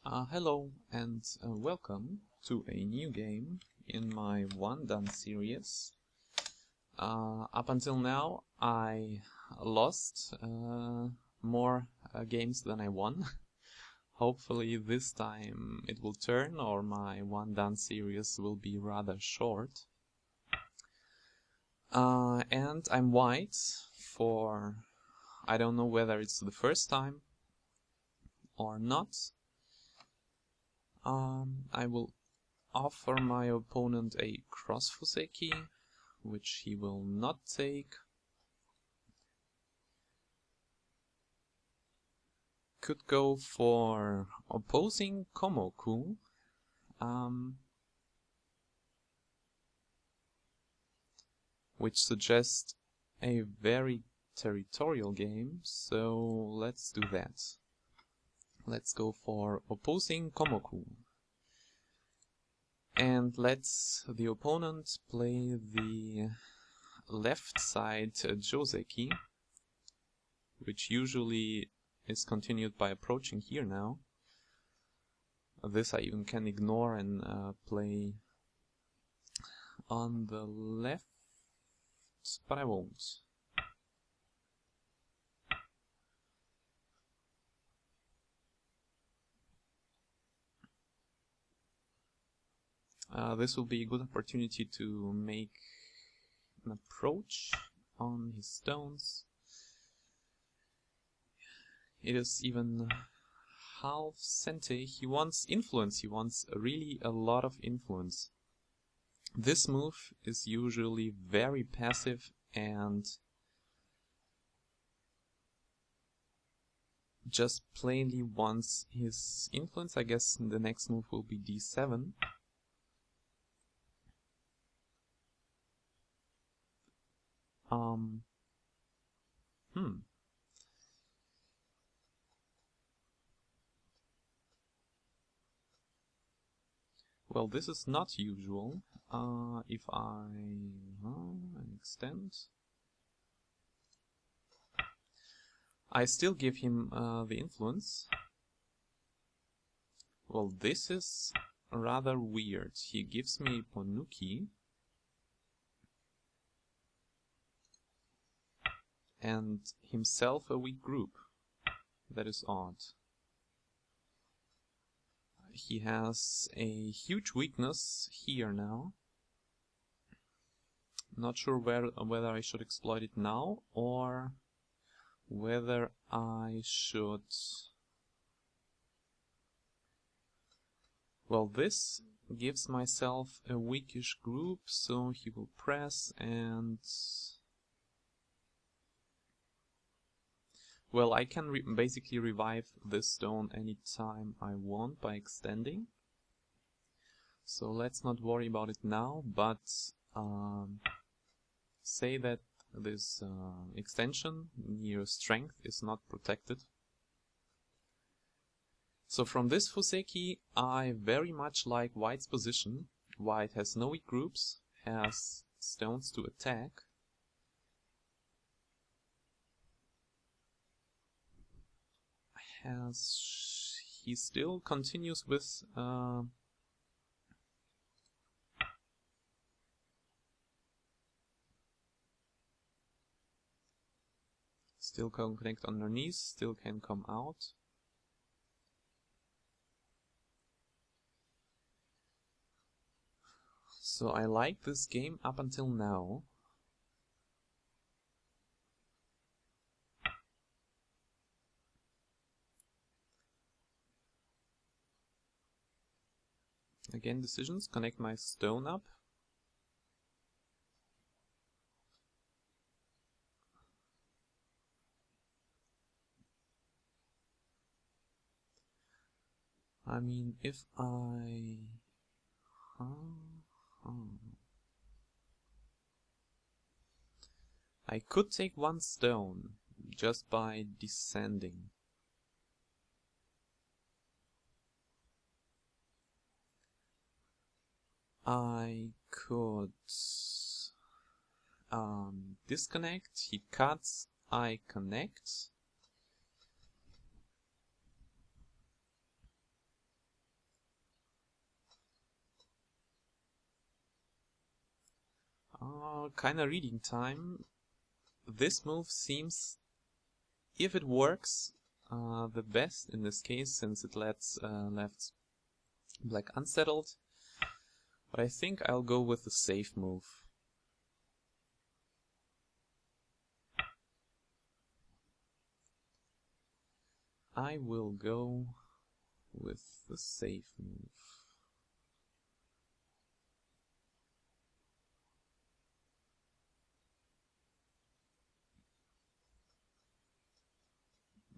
Hello and welcome to a new game in my One Done series. Up until now I lost more games than I won. Hopefully this time it will turn, or my One Done series will be rather short. And I'm white for, I don't know whether it's the first time or not. I will offer my opponent a cross Fuseki, which he will not take. Could go for opposing Komoku. Which suggests a very territorial game, so let's do that. Let's go for opposing Komoku. And let's the opponent play the left side Joseki, which usually is continued by approaching here now. This I even can ignore and play on the left, but I won't. This will be a good opportunity to make an approach on his stones. It is even half Sente. He wants influence, he wants really a lot of influence. This move is usually very passive and just plainly wants his influence. I guess the next move will be d7. Well, this is not usual. If I extend, I still give him the influence. Well, this is rather weird. He gives me Ponuki and himself a weak group. That is odd. He has a huge weakness here now. Not sure whether I should exploit it now or whether I should... Well, this gives myself a weakish group, so he will press and... Well, I can basically revive this stone anytime I want by extending. So let's not worry about it now, but say that this extension near strength is not protected. So from this Fuseki, I very much like white's position. White has no weak groups, has stones to attack. He still continues with still can connect underneath, still can come out. So I like this game up until now. Again, decisions, connect my stone up. I mean, if I could take one stone just by descending. I could disconnect, he cuts, I connect. kinda reading time. This move seems, if it works, the best in this case, since it lets left black unsettled. But I think I'll go with the safe move. I will go with the safe move.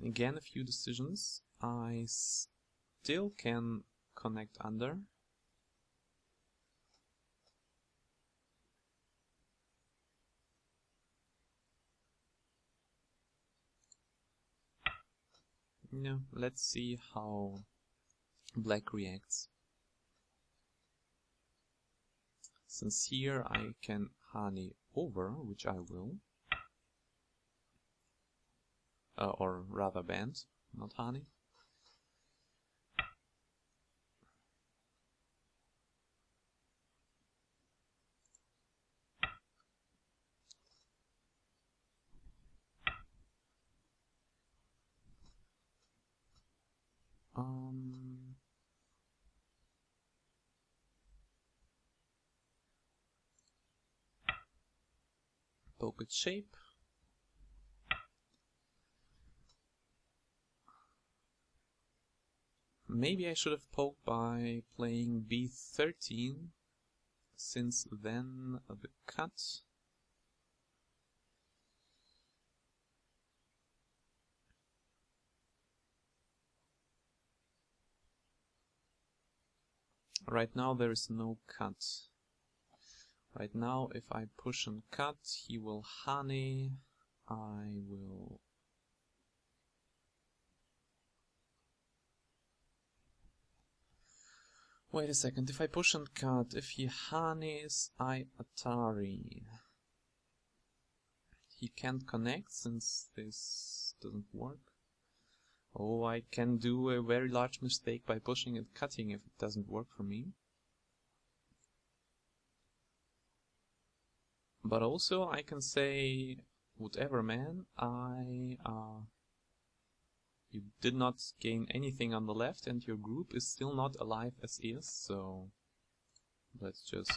Again, a few decisions. I still can connect under. Yeah, let's see how black reacts. Since here I can mrhaandi over, which I will. Or rather band, not mrhaandi. Poke its shape. Maybe I should have poked by playing b13, since then the cut. Right now there is no cut. Right now if I push and cut, he will mrhaandi. I will... Wait a second, if I push and cut, if he mrhaandies, I Atari. He can't connect since this doesn't work. Oh, I can do a very large mistake by pushing and cutting if it doesn't work for me. But also I can say, whatever man, you did not gain anything on the left and your group is still not alive as is, so let's just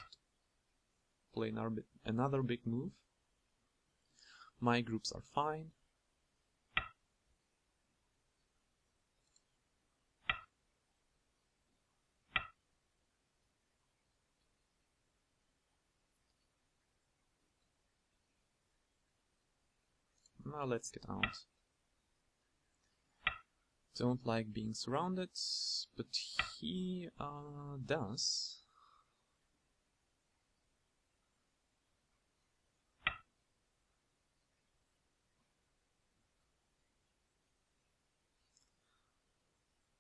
play another big move. My groups are fine. Now let's get out. Don't like being surrounded, but he does.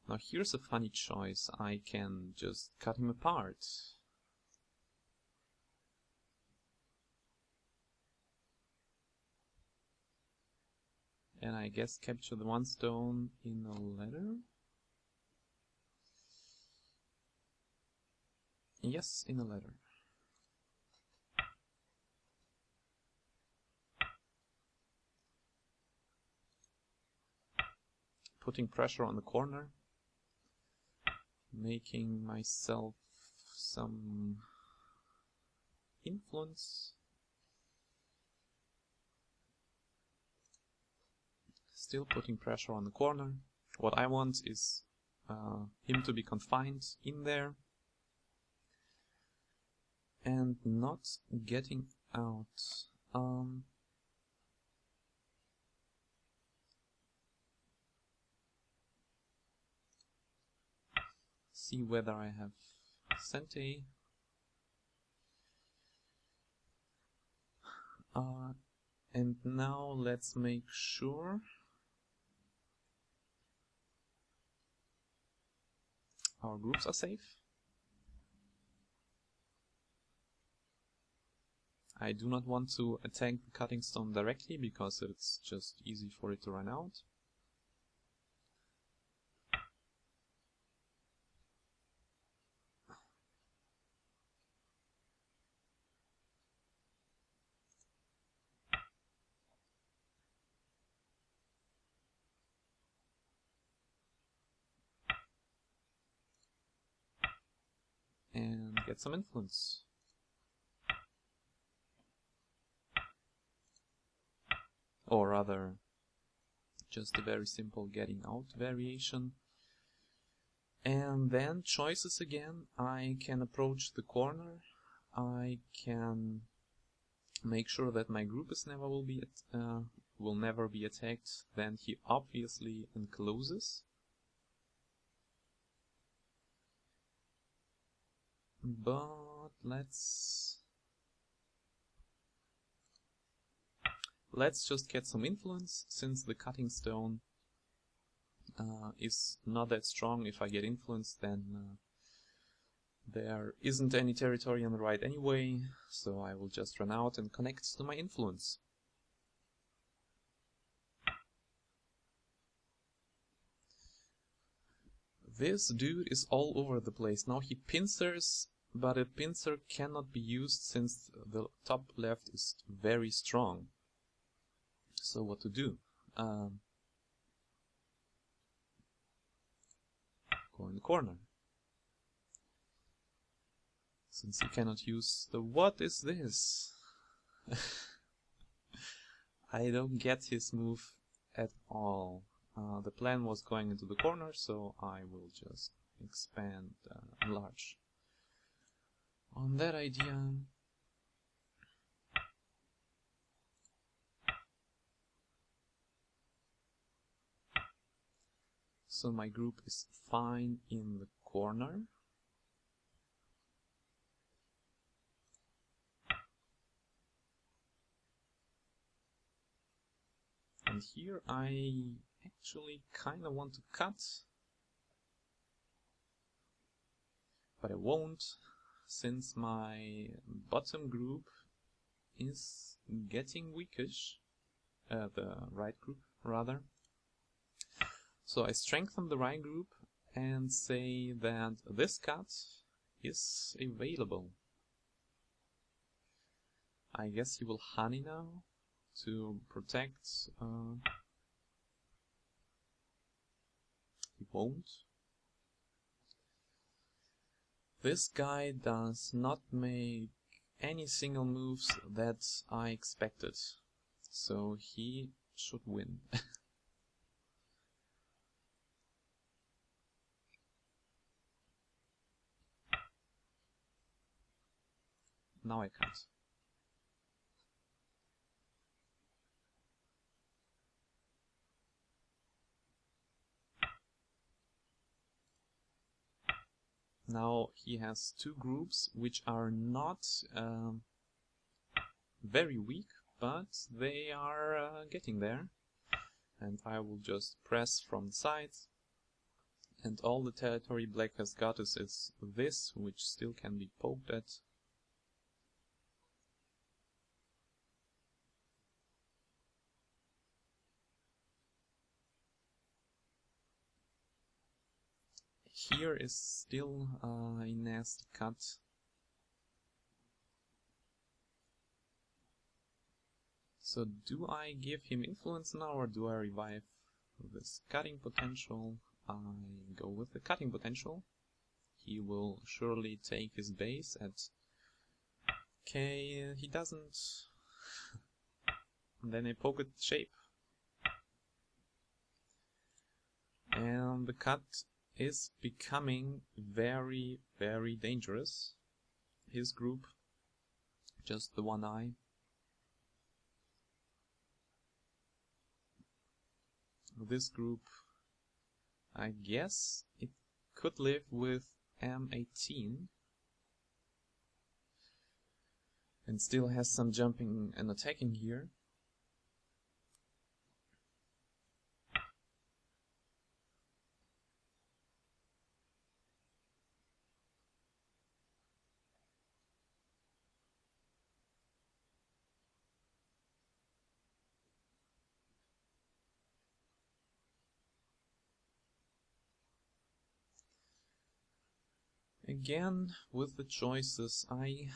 Now here's a funny choice. I can just cut him apart. And I guess capture the one stone in a ladder? Yes, in a ladder. Putting pressure on the corner. Making myself some influence. Still putting pressure on the corner. What I want is him to be confined in there and not getting out. See whether I have Sente. And now let's make sure our groups are safe. I do not want to attack the cutting stone directly because it's just easy for it to run out. and get some influence. Or rather, just a very simple getting out variation. And then choices again. I can approach the corner. I can make sure that my group is will never be attacked. Then he obviously encloses. But let's just get some influence, since the cutting stone is not that strong. If I get influence, then there isn't any territory on the right anyway, so I will just run out and connect to my influence. This dude is all over the place. Now he pincers, but a pincer cannot be used since the top left is very strong. So what to do? Go in the corner. Since he cannot use the... What is this? I don't get his move at all. The plan was going into the corner, so I will just expand, enlarge on that idea. So my group is fine in the corner. And here I actually kind of want to cut, but I won't, since my bottom group is getting weakish, the right group rather. So I strengthen the right group and say that this cut is available. I guess he will honey now to protect. He won't. This guy does not make any single moves that I expected, so he should win. Now I can't. Now he has two groups which are not very weak, but they are getting there. And I will just press from the sides. And all the territory black has got is this, which still can be poked at. Here is still a nasty cut. So do I give him influence now, or do I revive this cutting potential? I go with the cutting potential. He will surely take his base at... Okay, he doesn't. And then I poke at shape. And the cut is becoming very, very dangerous. His group, just the one eye. This group, I guess it could live with M18 and still has some jumping and attacking here. Again, with the choices, I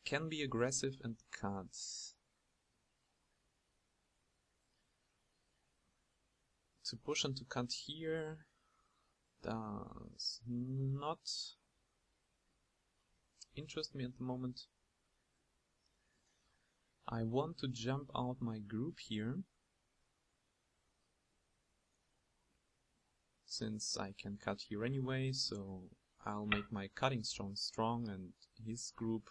can be aggressive and cut. To push and to cut here does not interest me at the moment. I want to jump out my group here, since I can cut here anyway, so I'll make my cutting stone strong, and his group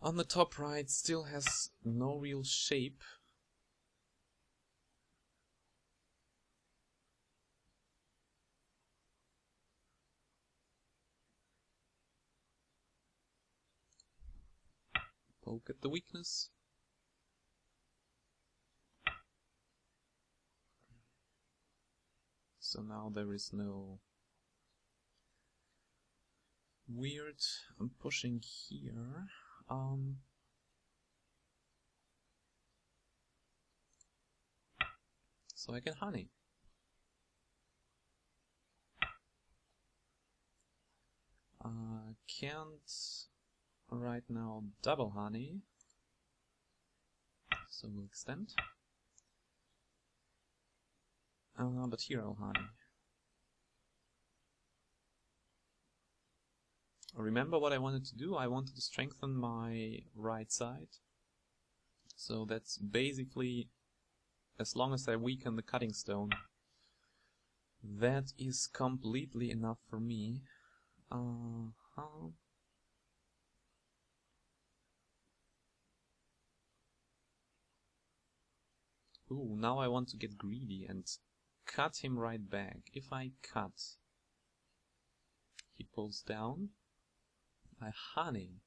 on the top right still has no real shape. Poke at the weakness. So now there is no weird pushing here. So I can honey. Can't right now double honey, so we'll extend. But here I'll honey. Remember what I wanted to do? I wanted to strengthen my right side. So that's basically, as long as I weaken the cutting stone, that is completely enough for me. Ooh, now I want to get greedy and cut him right back. If I cut, he pulls down. I honey.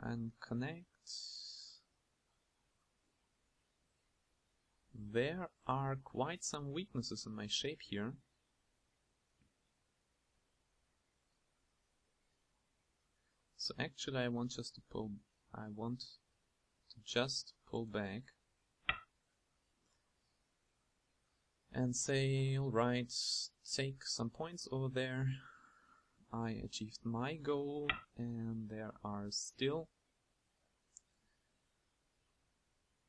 And connect. There are quite some weaknesses in my shape here. So actually I want just to pull, I want to just pull back and say, alright, take some points over there. I achieved my goal, and there are still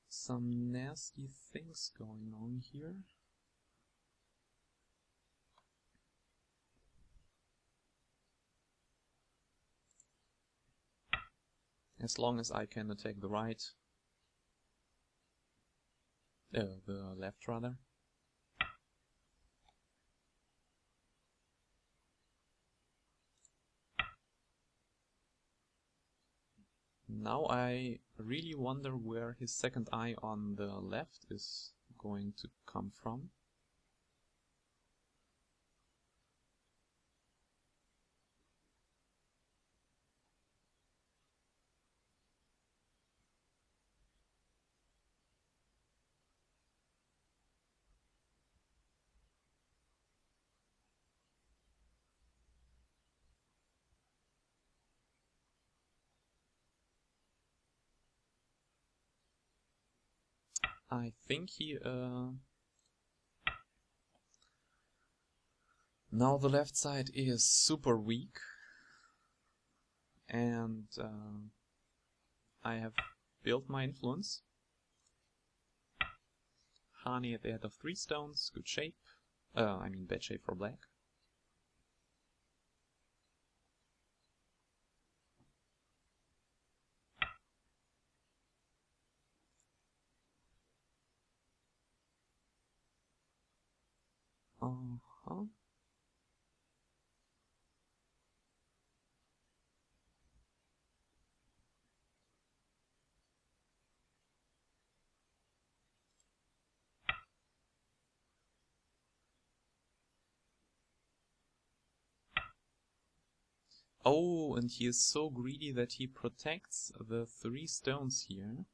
some nasty things going on here. As long as I can attack the right, the left rather. Now I really wonder where his second eye on the left is going to come from. I think he now the left side is super weak, and I have built my influence. Hani at the head of 3 stones, good shape. I mean bad shape for black. Oh, and he is so greedy that he protects the 3 stones here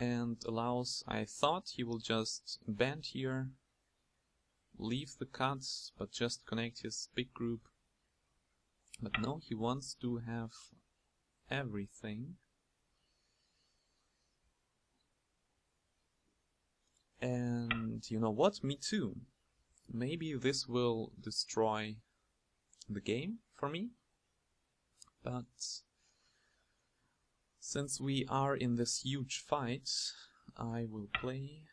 and allows, I thought he will just bend here, leave the cuts, but just connect his big group. But no, he wants to have everything. And you know what? Me too. Maybe this will destroy the game for me, but since we are in this huge fight, I will play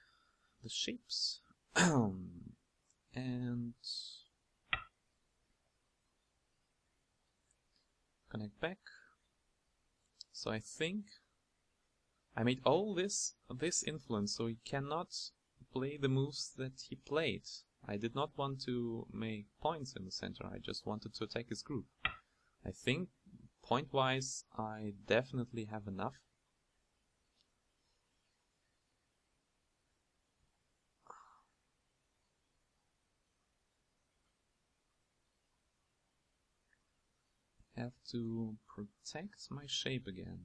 the shapes and connect back. So I think I made all this influence, so he cannot play the moves that he played. I did not want to make points in the center, I just wanted to attack his group. I think point-wise I definitely have enough. Have to protect my shape again.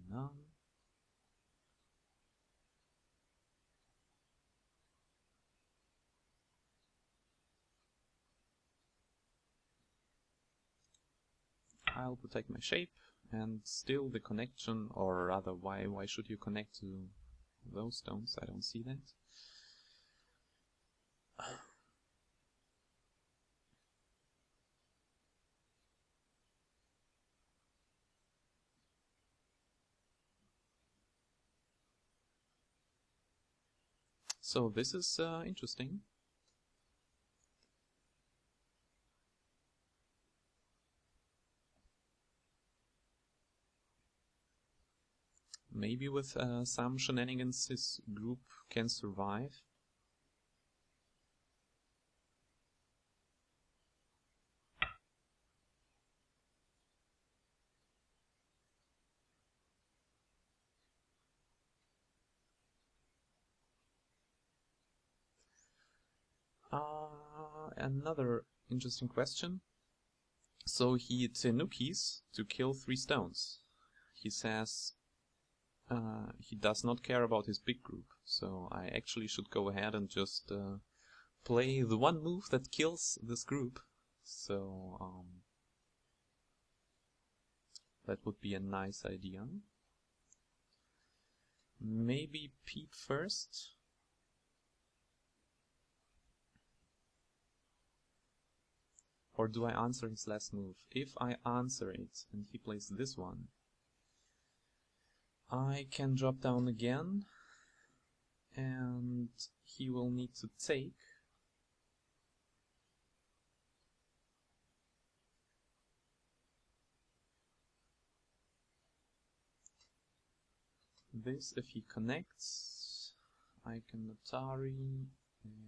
I'll protect my shape, and still the connection, or rather, why should you connect to those stones? I don't see that. So this is interesting. Maybe with some shenanigans his group can survive. Another interesting question. So he tenukis to kill 3 stones. He says he does not care about his big group, so I actually should go ahead and just play the one move that kills this group. So that would be a nice idea. Maybe peep first. Or do I answer his last move? If I answer it and he plays this one, I can drop down again and he will need to take. This, if he connects, I can Atari, and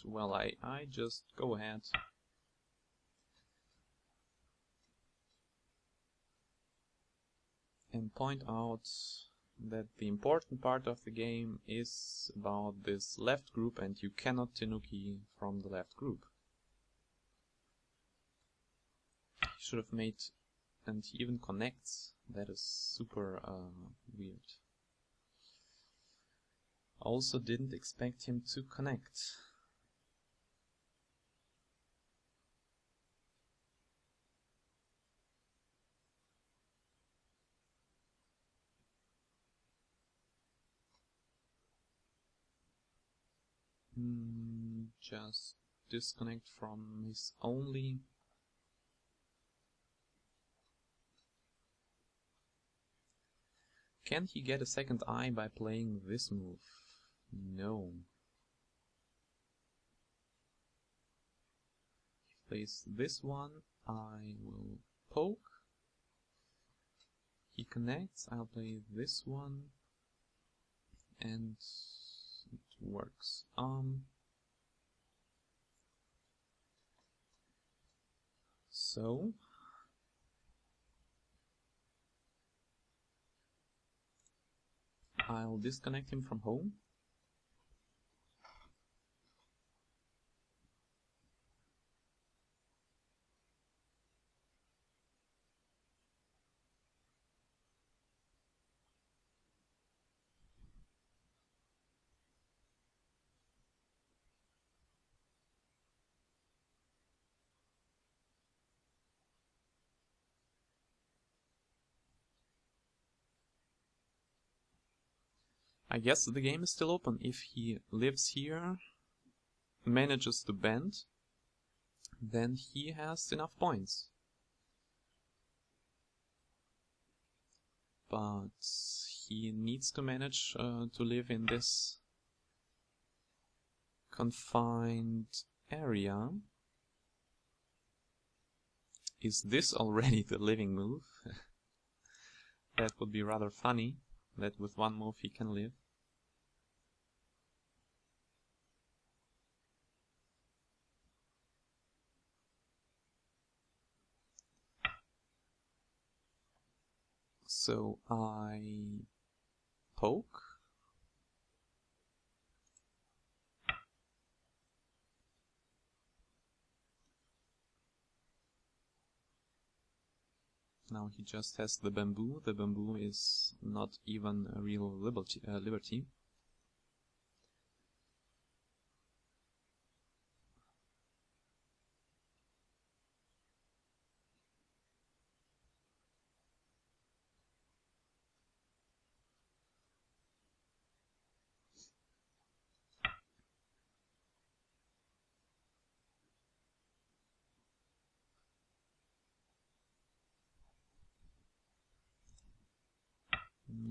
well, I just go ahead. And point out that the important part of the game is about this left group, and you cannot tenuki from the left group. He should have made, and he even connects. That is super weird. Also didn't expect him to connect. Just disconnect from his only. Can he get a second eye by playing this move? No. He plays this one, I will poke. He connects, I'll play this one, and it works. So I'll disconnect him from home. I guess the game is still open. If he lives here, manages to bend, then he has enough points. But he needs to manage to live in this confined area. Is this already the living move? That would be rather funny, that with one move he can live. So I poke. Now he just has the bamboo. The bamboo is not even a real liberty.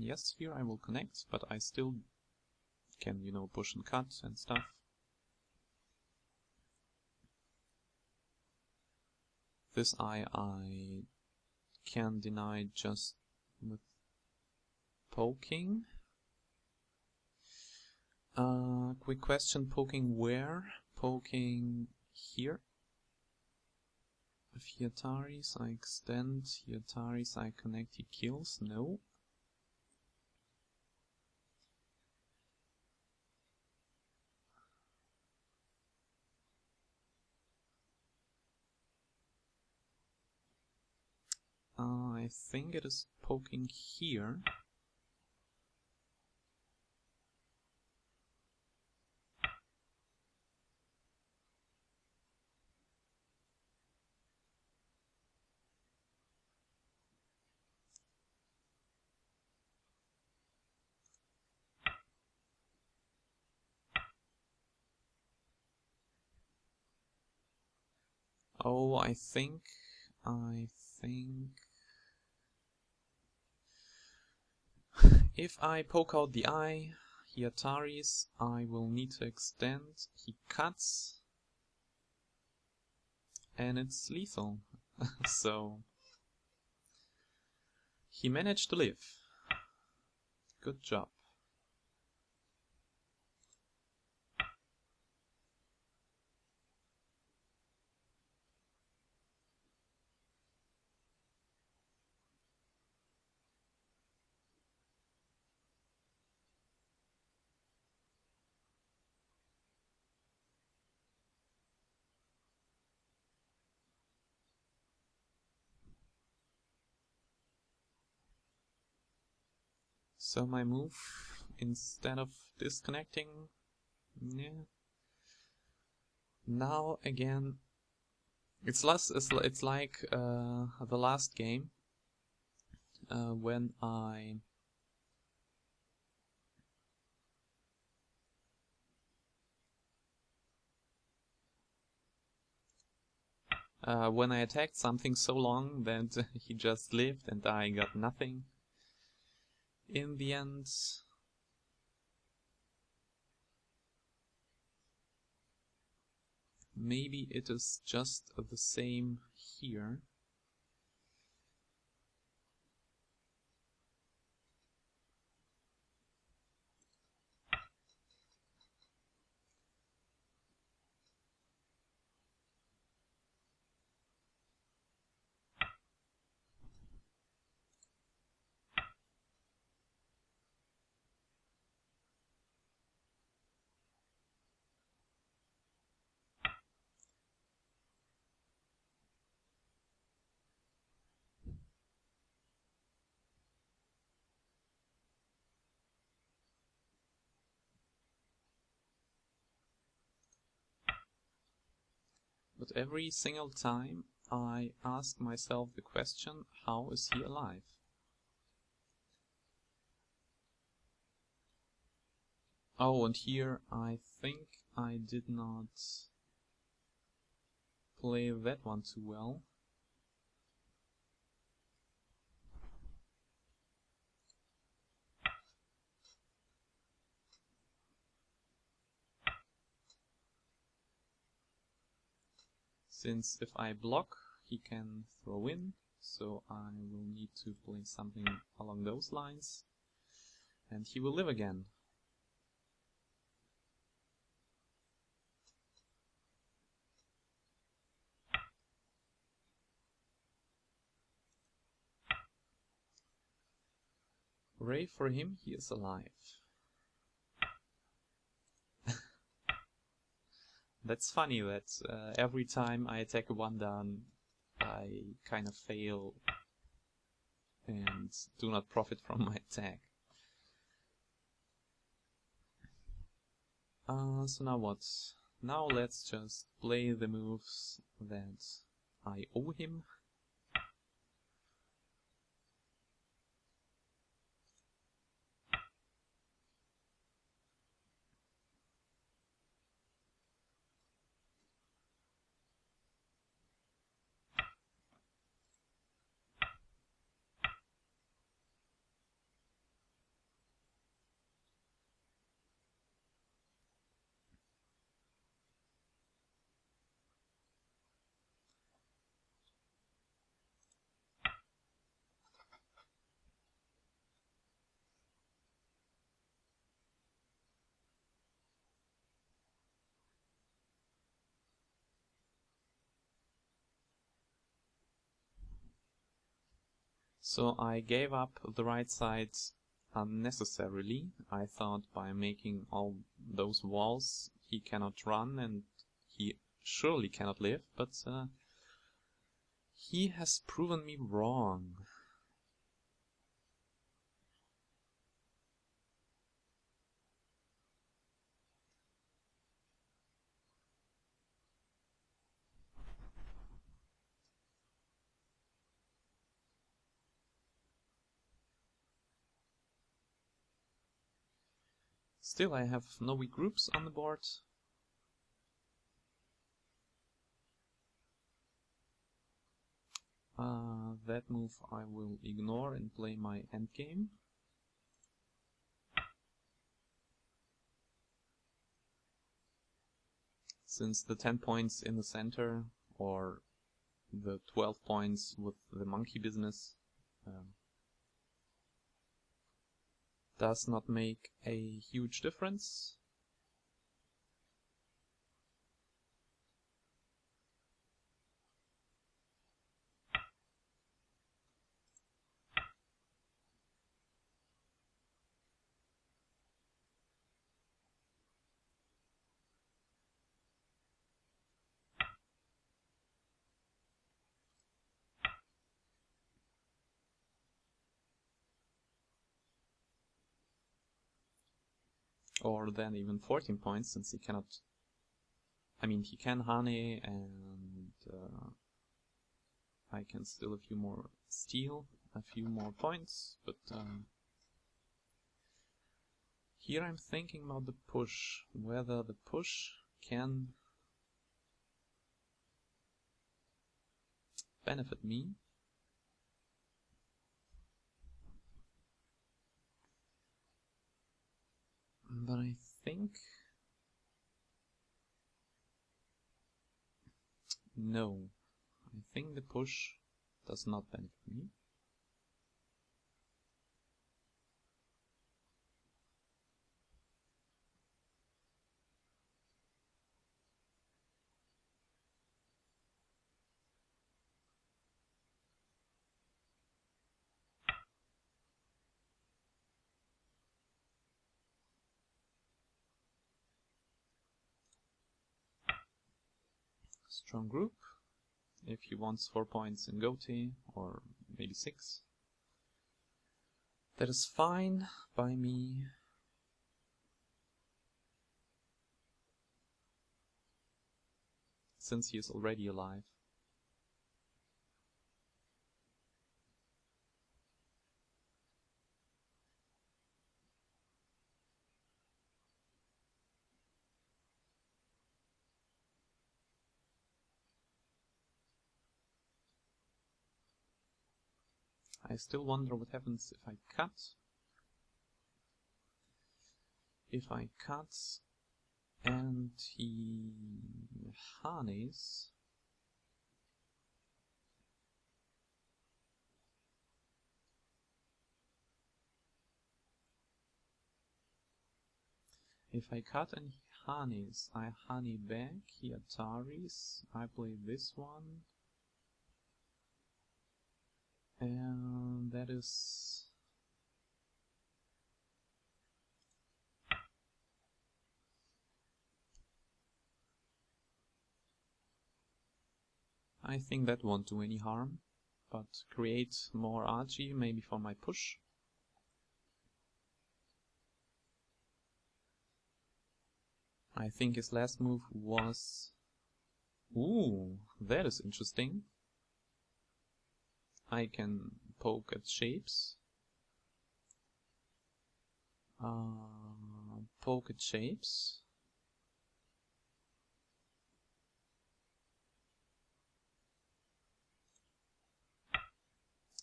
Yes, here I will connect, but I still can, you know, push and cut and stuff. This I can deny just with poking. Quick question, poking where? Poking here. If he Ataris, I extend. He Ataris, I connect, he kills. No. I think it is poking here. Oh, I think if I poke out the eye, he Ataris, I will need to extend, he cuts, and it's lethal. So he managed to live. Good job. So my move, instead of disconnecting, yeah. Now again, it's like the last game when I attacked something so long that he just lived and I got nothing. In the end, maybe it is just the same here. But every single time I ask myself the question, how is he alive? Oh, and here I think I did not play that one too well. Since if I block, he can throw in, so I will need to play something along those lines, and he will live again. Hooray for him, he is alive. That's funny that every time I attack a one down, I kind of fail and do not profit from my attack. So now what? Now let's just play the moves that I owe him. So I gave up the right side unnecessarily. I thought by making all those walls he cannot run and he surely cannot live, but he has proven me wrong. Still, I have no weak groups on the board. That move I will ignore and play my endgame. Since the 10 points in the center, or the 12 points with the monkey business, does not make a huge difference. Or then even 14 points, since he cannot... I mean, he can Hane, and I can steal a few more steal, a few more points, but here I'm thinking about the push, whether the push can benefit me. But I think... no. I think the push does not benefit me. Strong group. If he wants 4 points in goatee, or maybe 6, that is fine by me. Since he is already alive. I still wonder what happens if I cut. If I cut and he harnesses, If I cut any honeys, I honey back, he Ataris, I play this one. And that is... I think that won't do any harm, but create more RG maybe for my push. I think his last move was... Ooh, that is interesting. I can poke at shapes. Poke at shapes.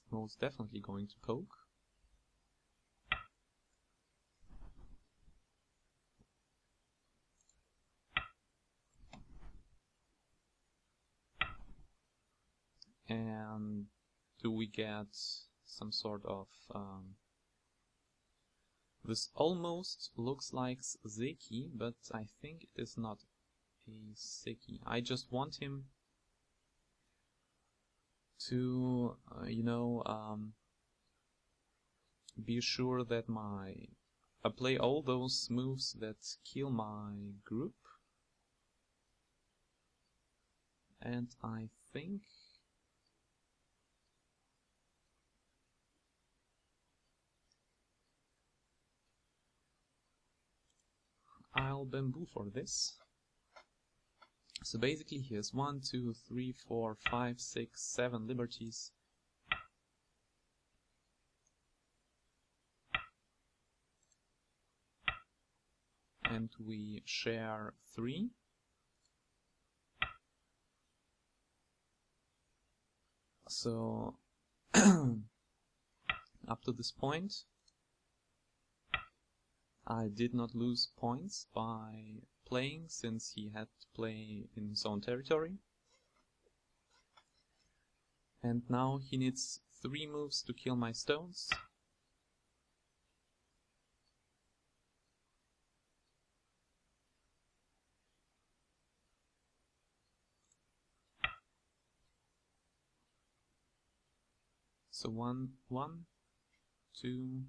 Most definitely going to poke. And do we get some sort of... this almost looks like Zeki, but I think it is not a Zeki. I just want him to, be sure that I play all those moves that kill my group. And I think... I'll bamboo for this. So basically he has 1, 2, 3, 4, 5, 6, 7 liberties. And we share 3. So up to this point I did not lose points by playing, since he had to play in his own territory. And now he needs 3 moves to kill my stones. So 1, 2...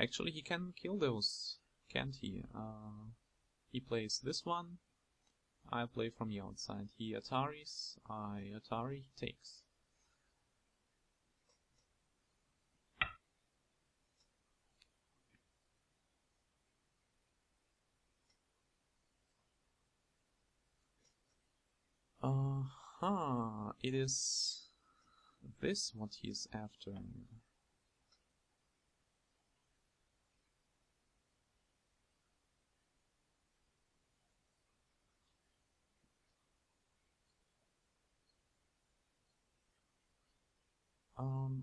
Actually, he can kill those, can't he? He plays this one, I play from the outside. He Ataris, I Atari, he takes. It is this what he is after.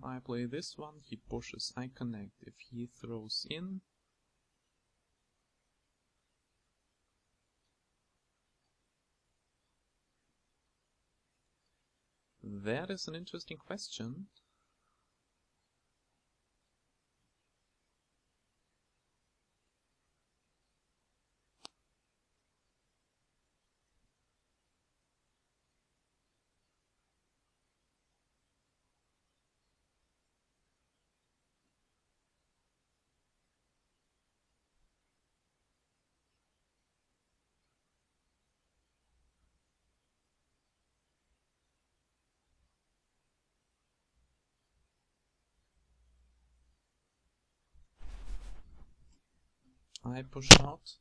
I play this one, he pushes, I connect. If he throws in, that is an interesting question. I push out.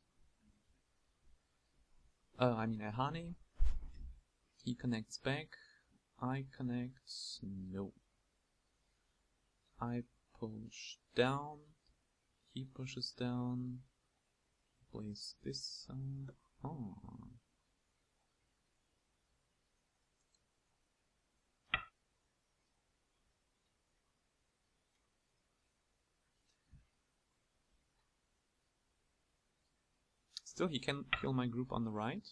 I honey. He connects back. I connect. No. I push down. He pushes down. Place this. Oh. Still, he can kill my group on the right.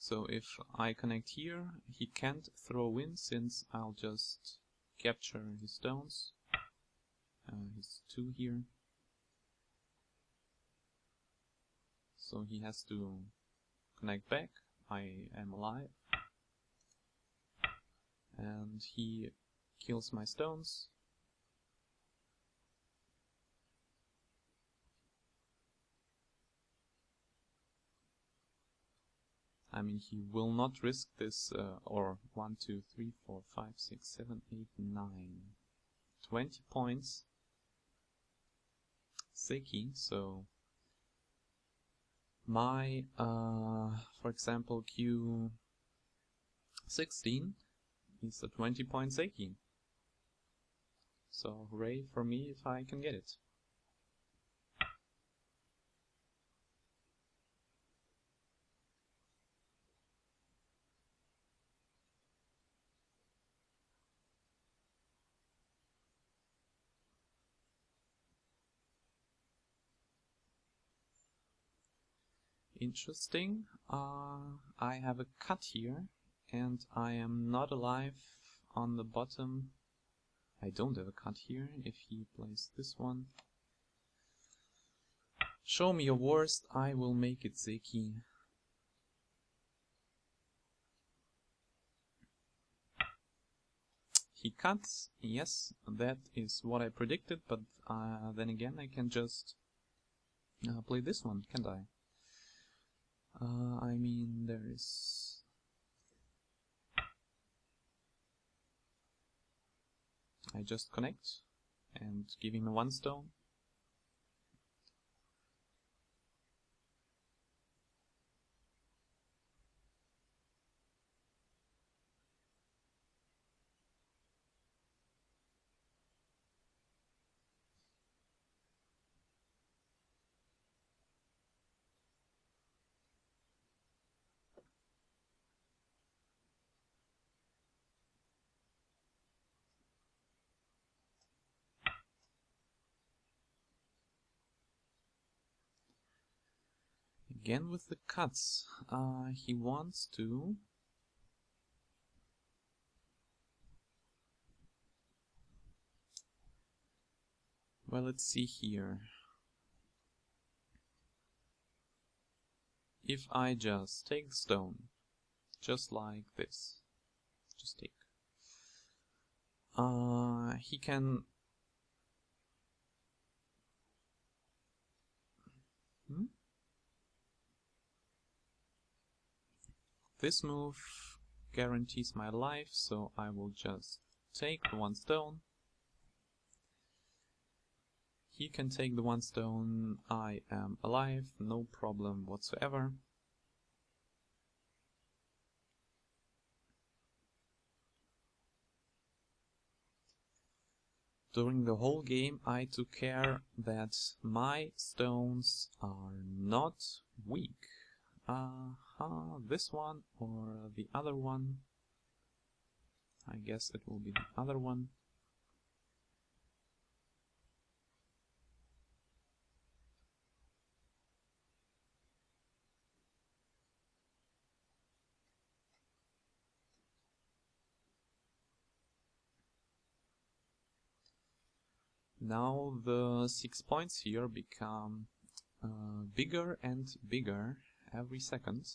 So if I connect here, he can't throw in since I'll just capture his stones. His 2 here. So he has to connect back. I am alive. And he kills my stones. I mean, he will not risk this, or 1, 2, 3, 4, 5, 6, 7, 8, 9, 20 points. Seki, so my, for example, Q16 is a 20-point Seki. So hooray for me if I can get it. Interesting. I have a cut here, and I am not alive on the bottom. I don't have a cut here if he plays this one. Show me your worst, I will make it Zeki. He cuts, yes, that is what I predicted, but then again I can just play this one, can't I? I mean, there is... I just connect and give him a 1 stone. Again with the cuts, he wants to... Well, let's see here. If I just take the stone, just like this, just take, he can... This move guarantees my life, so I will just take the 1 stone. He can take the 1 stone, I am alive, no problem whatsoever. During the whole game I took care that my stones are not weak. This one or the other one. I guess it will be the other one. Now the 6 points here become bigger and bigger every second.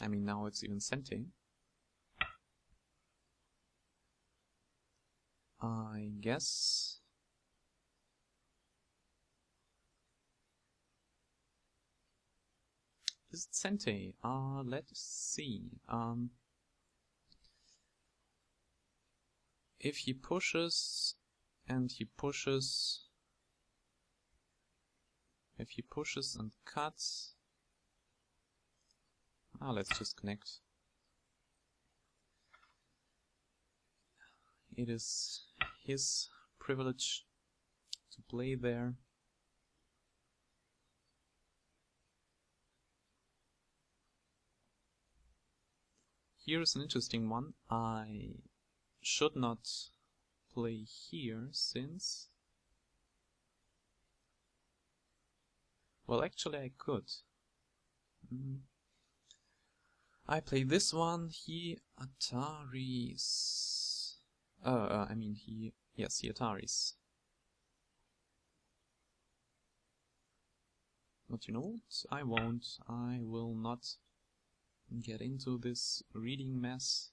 I mean, now it's even Sente. I guess... Is it Sente? Let's see. If he pushes and he pushes... If he pushes and cuts... let's just connect. It is his privilege to play there. Here's an interesting one. I should not play here since... Well, actually I could. I play this one, he Ataris. Yes, he Ataris. But you know what? I won't. I will not get into this reading mess.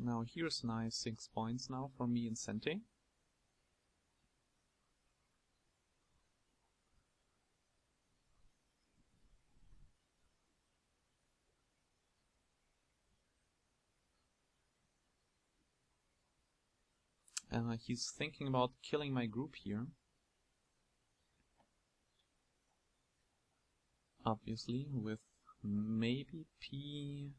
Now here's nice 6 points now for me and Sente. He's thinking about killing my group here. Obviously, with maybe P...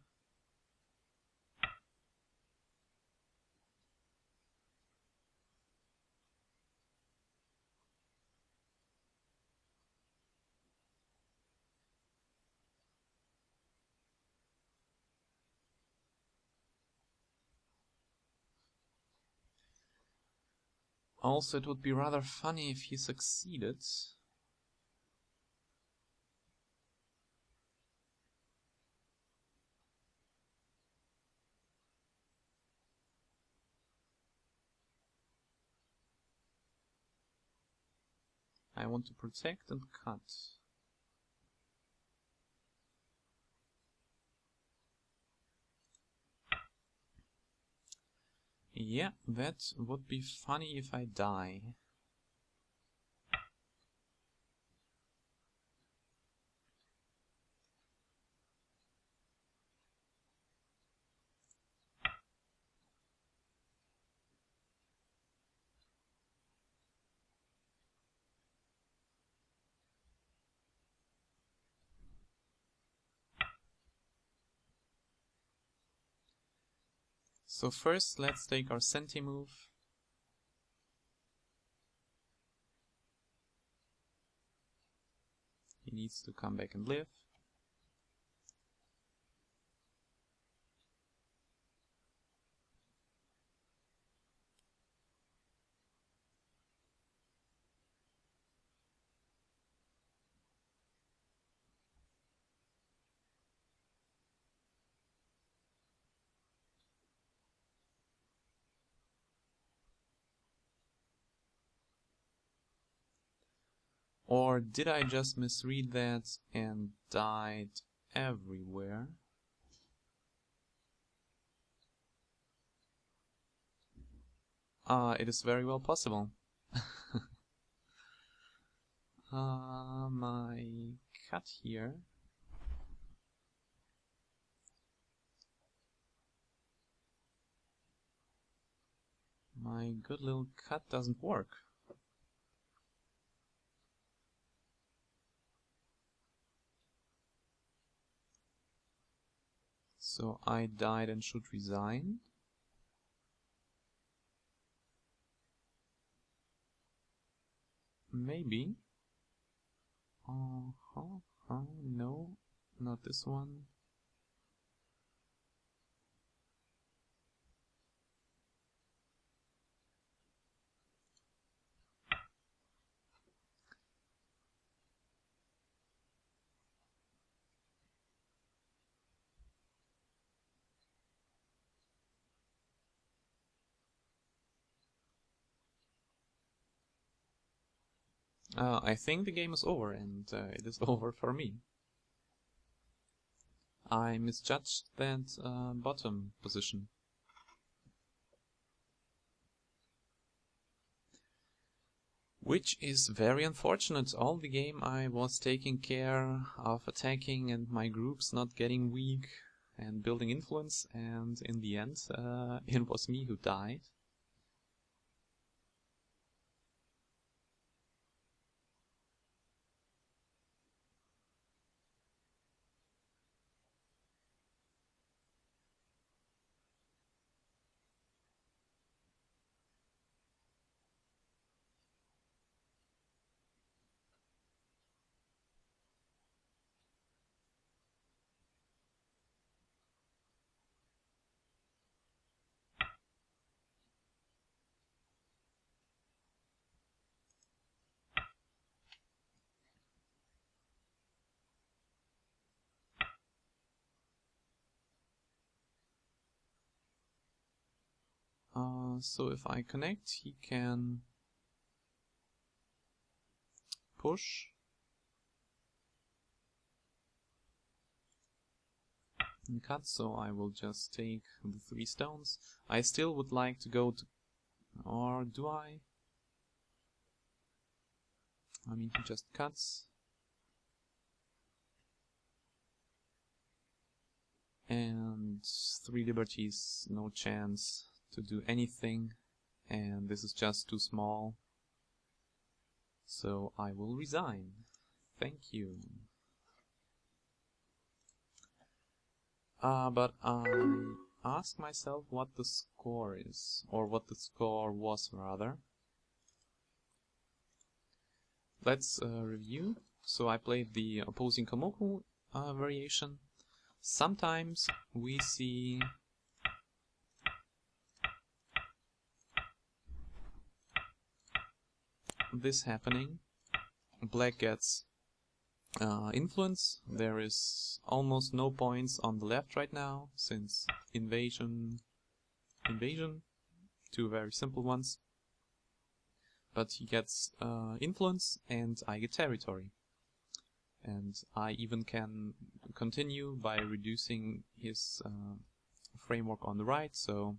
Also, it would be rather funny if he succeeded. I want to protect and cut. Yeah, that would be funny if I die. So first, let's take our Sente move. He needs to come back and live. Or did I just misread that and died everywhere? It is very well possible. My cut here. My good little cut doesn't work. So I died and should resign. maybe. No, not this one. I think the game is over, and it is over for me. I misjudged that bottom position. Which is very unfortunate. All the game I was taking care of attacking and my groups not getting weak and building influence, and in the end it was me who died. So if I connect, he can push. And cut, so I will just take the 3 stones. I still would like to go to... or do I? I mean, he just cuts. And 3 liberties, no chance to do anything. And this is just too small. So I will resign. Thank you. But I ask myself what the score is, or what the score was rather. Let's review. So I played the opposing Komoku variation. Sometimes we see this happening. Black gets influence. There is almost no points on the left right now, since invasion, 2 very simple ones. But he gets influence and I get territory. And I even can continue by reducing his framework on the right, so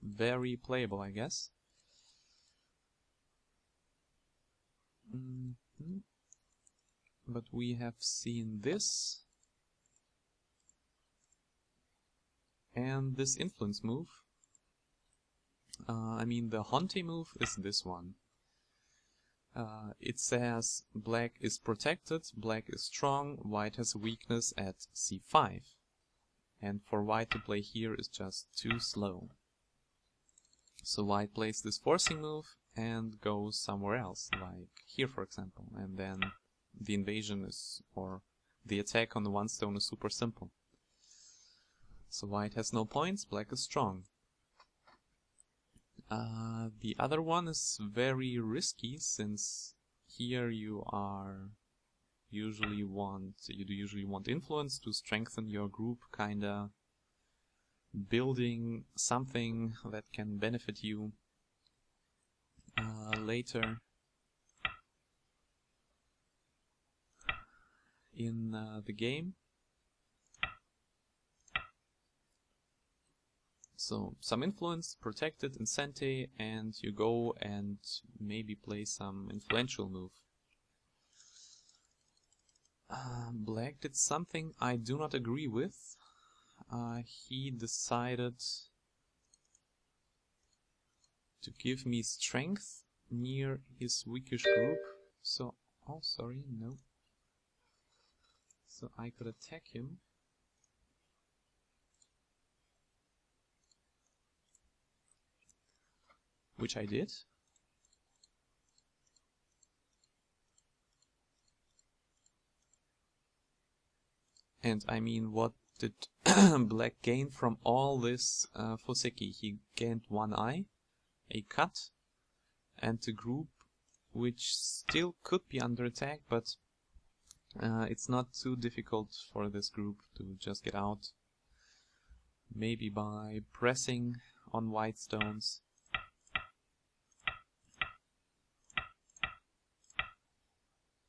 very playable, I guess. But we have seen this and this influence move. I mean, the Honte move is this one. It says black is protected, black is strong, white has a weakness at c5. And for white to play here is just too slow. So white plays this forcing move and goes somewhere else, like here for example, and then the invasion is, or the attack on the 1 stone is super simple. So white has no points, black is strong. The other one is very risky, since here you usually want influence to strengthen your group, kinda building something that can benefit you later in the game. So some influence, protected in Sente, and you go and maybe play some influential move. Black did something I do not agree with. He decided to give me strength near his weakish group. So, oh sorry, no. So I could attack him. Which I did. And I mean, what did black gain from all this Foseki? He gained one eye, a cut, and a group which still could be under attack, but it's not too difficult for this group to just get out. Maybe by pressing on white stones.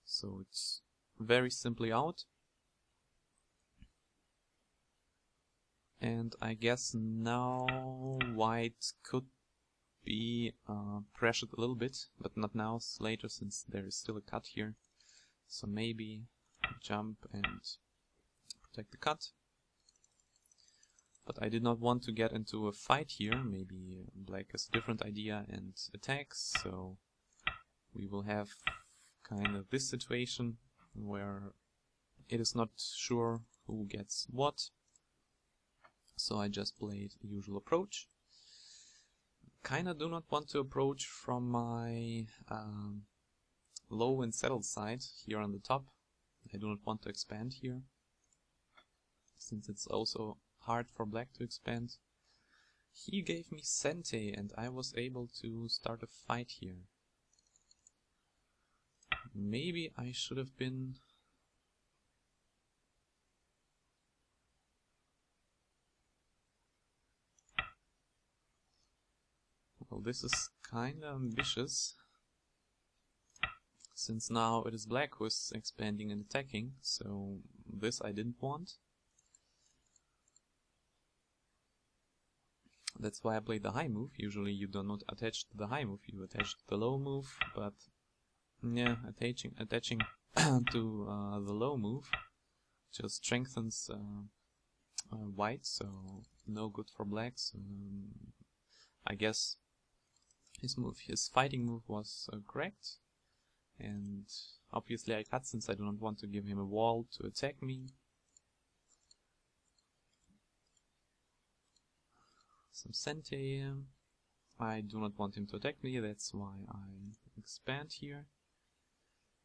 So it's very simply out. And I guess now white could be pressured a little bit, but not now, later, since there is still a cut here. So maybe jump and protect the cut. But I did not want to get into a fight here. Maybe black has a different idea and attacks, so we will have kind of this situation where it is not sure who gets what. So I just played a usual approach. Kinda do not want to approach from my low and settled side here on the top. I do not want to expand here, since it's also hard for black to expand. He gave me Sente and I was able to start a fight here. Maybe I should have been... Well, this is kinda ambitious, since now it is black who is expanding and attacking, so this I didn't want. That's why I played the high move. Usually you do not attach to the high move, you attach to the low move, but yeah, attaching to the low move just strengthens white, so no good for blacks. I guess his fighting move was correct, and obviously I cut since I do not want to give him a wall to attack me. Some Sente. I do not want him to attack me, that's why I expand here.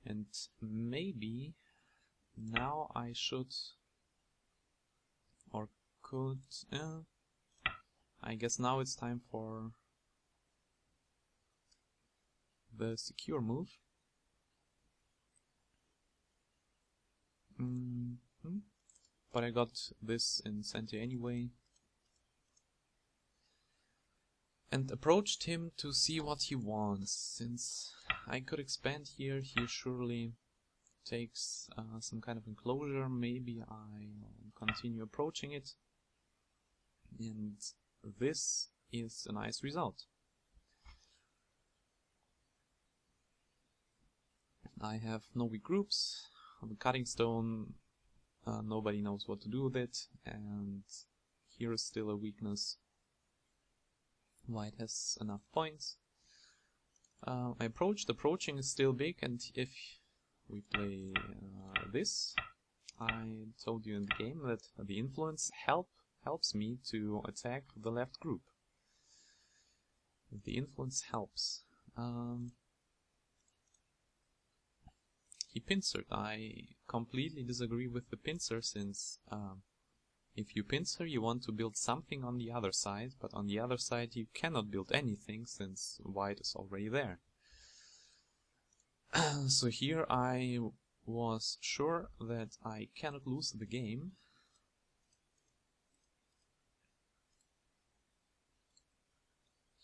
And maybe now I should, or could, I guess now it's time for the secure move. But I got this in Sente anyway. And approached him to see what he wants. Since I could expand here, he surely takes some kind of enclosure. Maybe I continue approaching it. And this is a nice result. I have no weak groups. On the cutting stone, nobody knows what to do with it. And here is still a weakness. White has enough points. I approached. Approaching is still big, and if we play this, I told you in the game that the influence helps me to attack the left group. The influence helps. He pincered. I completely disagree with the pincer, since if you pincer, you want to build something on the other side, but on the other side you cannot build anything, since white is already there. So here I was sure that I cannot lose the game.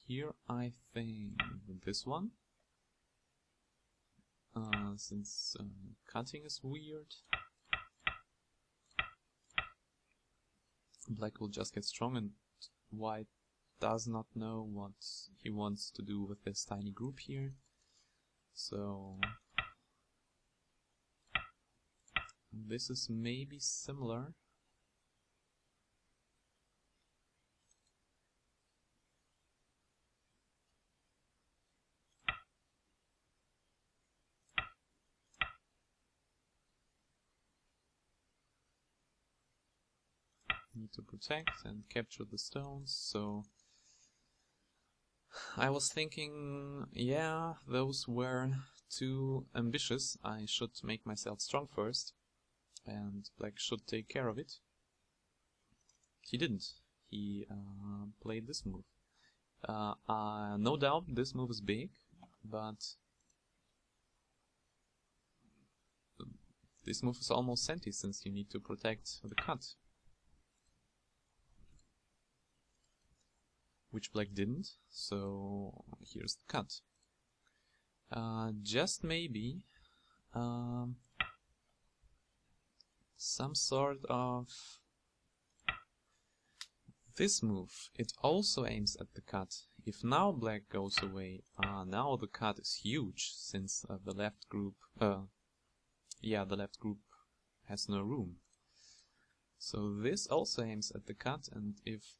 Here I think this one, since cutting is weird. Black will just get strong, and white does not know what he wants to do with this tiny group here. So this is maybe similar. Need to protect and capture the stones, so I was thinking, yeah, those were too ambitious. I should make myself strong first. and black should take care of it. He didn't. He played this move. No doubt this move is big, but this move is almost senti since you need to protect the cut. Which black didn't, so here's the cut. Just maybe some sort of this move. It also aims at the cut. If now black goes away, now the cut is huge since the left group, the left group has no room. So this also aims at the cut, and if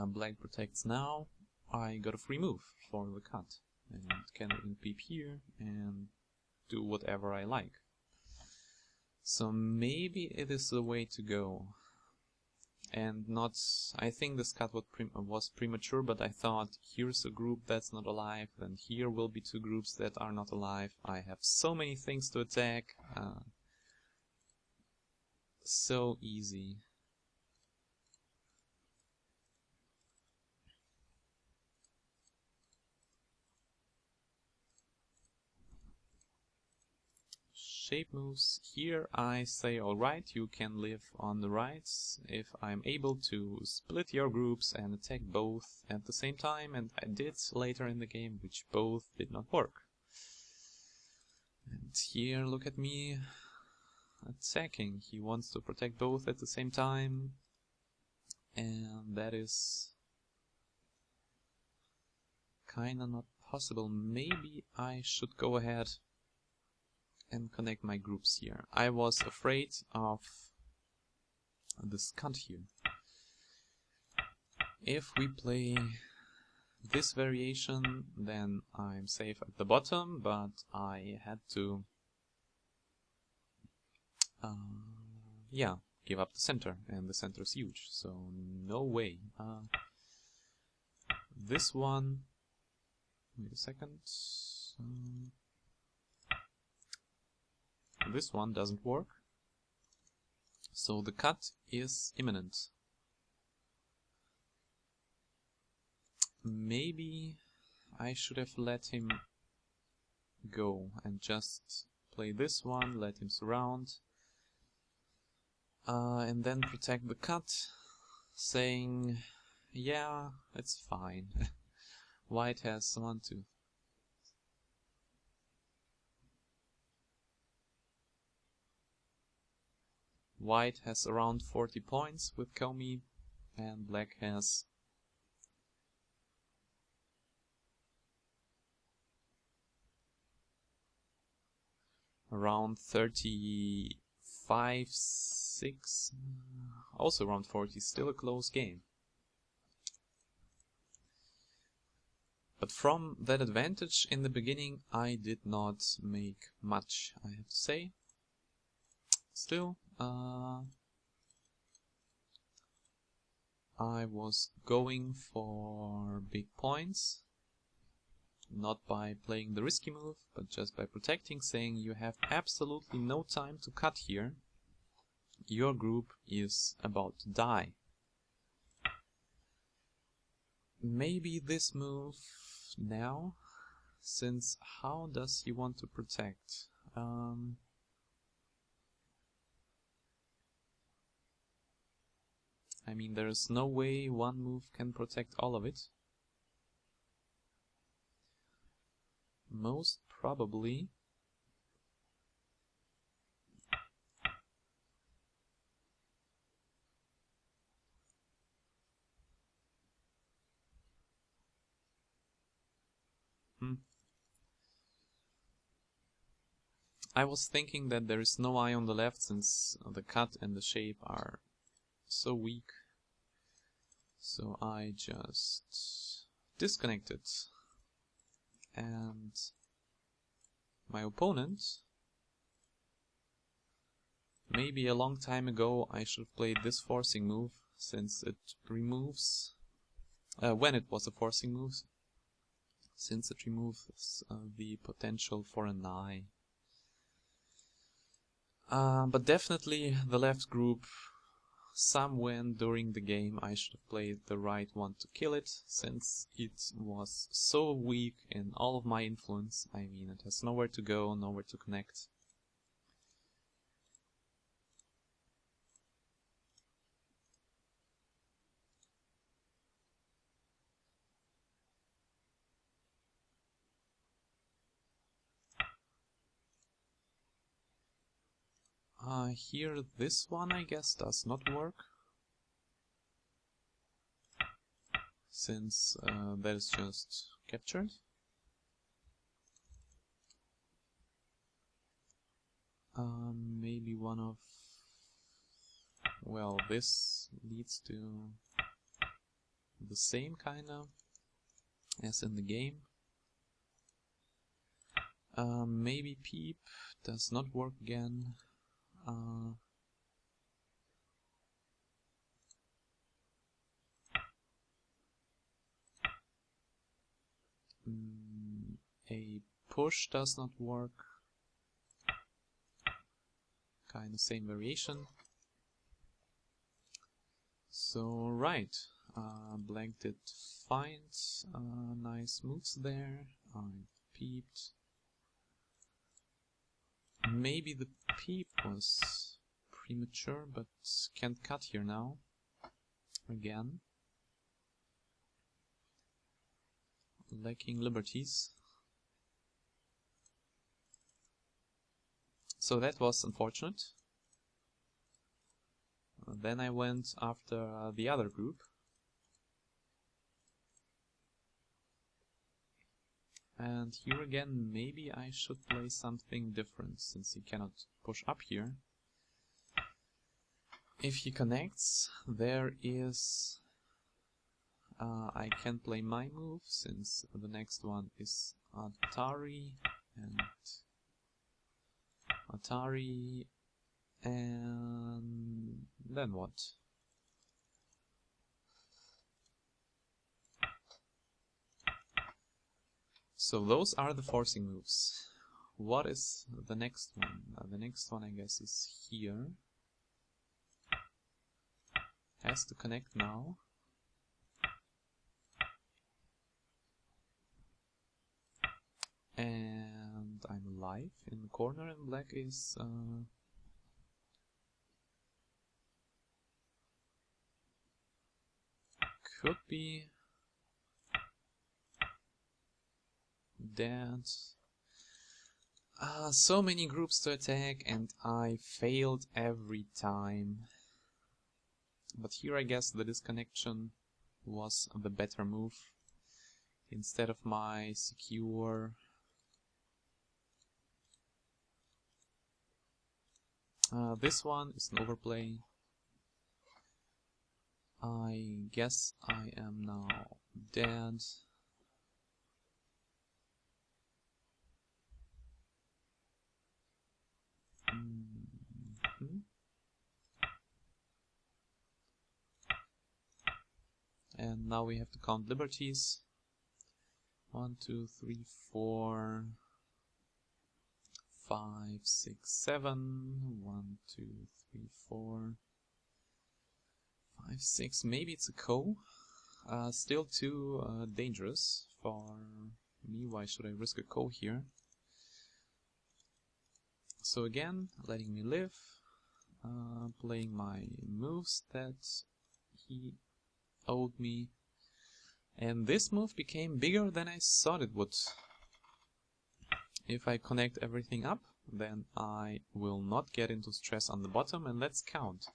black protects now, I got a free move for the cut and can peep here and do whatever I like. So maybe it is the way to go. And not, I think this cut was premature, but I thought here's a group that's not alive, then here will be two groups that are not alive. I have so many things to attack. So easy. Shape moves. Here I say, alright, you can live on the rights if I'm able to split your groups and attack both at the same time, and I did later in the game, which both did not work. And here, look at me attacking. He wants to protect both at the same time, and that is kinda not possible. Maybe I should go ahead and connect my groups here. I was afraid of this cut here. If we play this variation, then I'm safe at the bottom, but I had to give up the center, and the center is huge, so no way. This one, wait a second. This one doesn't work, so the cut is imminent. Maybe I should have let him go and just play this one, let him surround, and then protect the cut, saying, yeah, it's fine. White has 1, 2. White has around 40 points with Komi, and black has around 35, 6, also around 40, still a close game. But from that advantage in the beginning I did not make much, I have to say. Still, I was going for big points, not by playing the risky move, but just by protecting, saying you have absolutely no time to cut here. Your group is about to die. Maybe this move now, since how does he want to protect? I mean, there is no way one move can protect all of it. Most probably I was thinking that there is no eye on the left since the cut and the shape are so weak. So I just disconnected. And my opponent, maybe a long time ago I should have played this forcing move, since it removes, when it was a forcing move, since it removes the potential for an eye. But definitely the left group, some went during the game. I should have played the right one to kill it, since it was so weak in all of my influence. I mean, it has nowhere to go, nowhere to connect. Here this one, I guess, does not work, since that is just captured. Maybe one of... well, this leads to the same kinda as in the game. Maybe Peep does not work again. A push does not work. Kinda same variation. So right, Black did find nice moves there. I peeped. Maybe the peep was premature, but can't cut here now. Again. Lacking liberties. So that was unfortunate. Then I went after the other group. And here again, maybe I should play something different, since he cannot push up here. If he connects, there is... I can play my move, since the next one is Atari, and then what? So those are the forcing moves. What is the next one? The next one, I guess, is here. Has to connect now. And I'm alive in the corner, and Black is could be dead. So many groups to attack, and I failed every time. But here I guess the disconnection was the better move. Instead of my secure... this one is an overplay. I guess I am now dead. And now we have to count liberties. 1, 2, 3, 4, 5, 6, 7. 1, 2, 3, 4, 5, 6. Maybe it's a co. Still too dangerous for me. Why should I risk a co here? So again, letting me live. Playing my moves that he owed me. And this move became bigger than I thought it would. If I connect everything up, then I will not get into stress on the bottom, and let's count.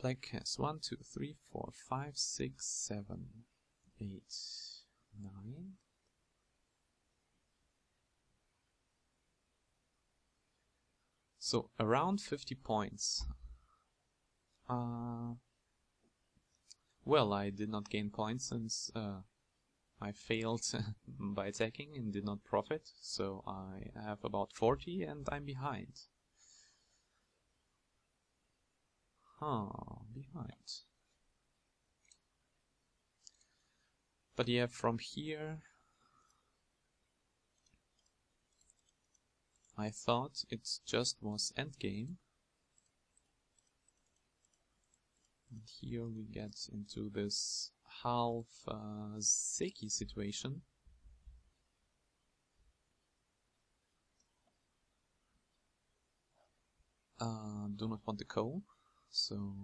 Black has 1, 2, 3, 4, 5, 6, 7, 8, 9. So around 50 points. Well, I did not gain points since I failed by attacking and did not profit, so I have about 40 and I'm behind. Behind. But yeah, from here I thought it just was endgame. And here we get into this half Seki situation. Do not want the ko, so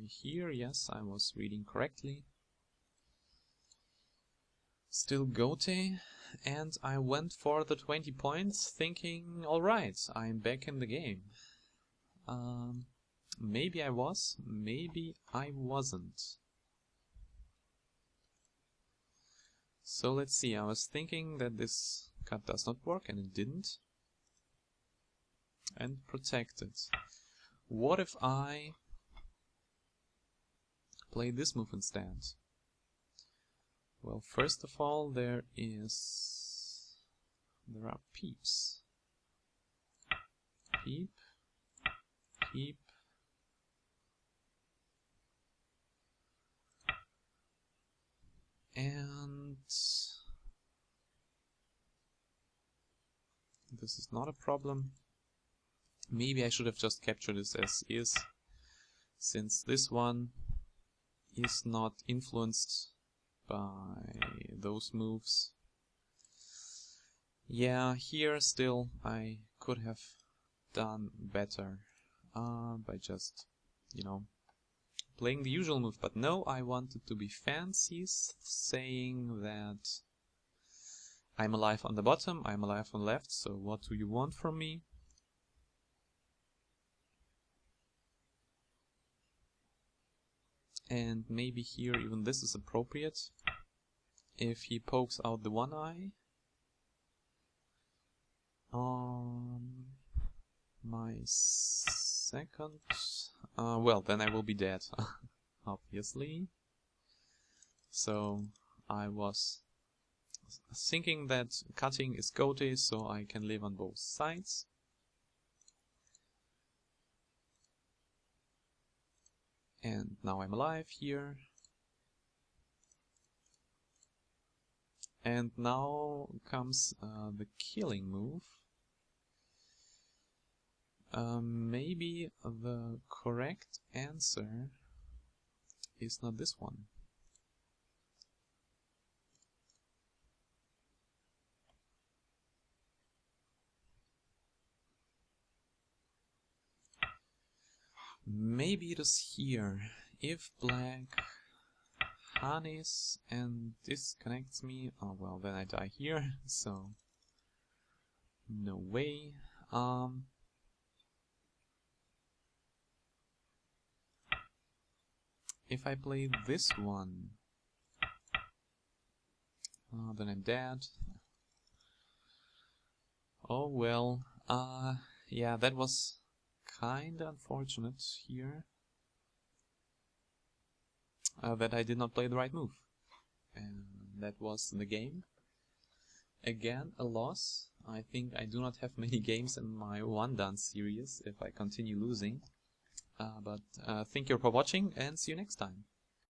here, yes, I was reading correctly. Still Gote, and I went for the 20 points thinking, alright, I'm back in the game. Maybe I was, maybe I wasn't. So let's see, I was thinking that this cut does not work, and it didn't. And protected. What if I play this move instead? Well, first of all, there are peeps. Peep, peep. And this is not a problem. Maybe I should have just captured this as is, since this one is not influenced by those moves. Yeah, here still I could have done better by just, playing the usual move. But no, I wanted to be fancy, saying that I'm alive on the bottom, I'm alive on the left, so what do you want from me? And maybe here even this is appropriate. If he pokes out the one eye, my second, well, then I will be dead, obviously. So I was thinking that cutting is Gote, so I can live on both sides. And now I'm alive here. And now comes the killing move. Maybe the correct answer is not this one. Maybe it is here. If black harness and disconnects me, oh well, then I die here, so no way. If I play this one, then I'm dead. Oh well, yeah, that was kinda unfortunate here. That I did not play the right move. And that was the game. Again, a loss. I think I do not have many games in my one done series if I continue losing. But thank you for watching and see you next time.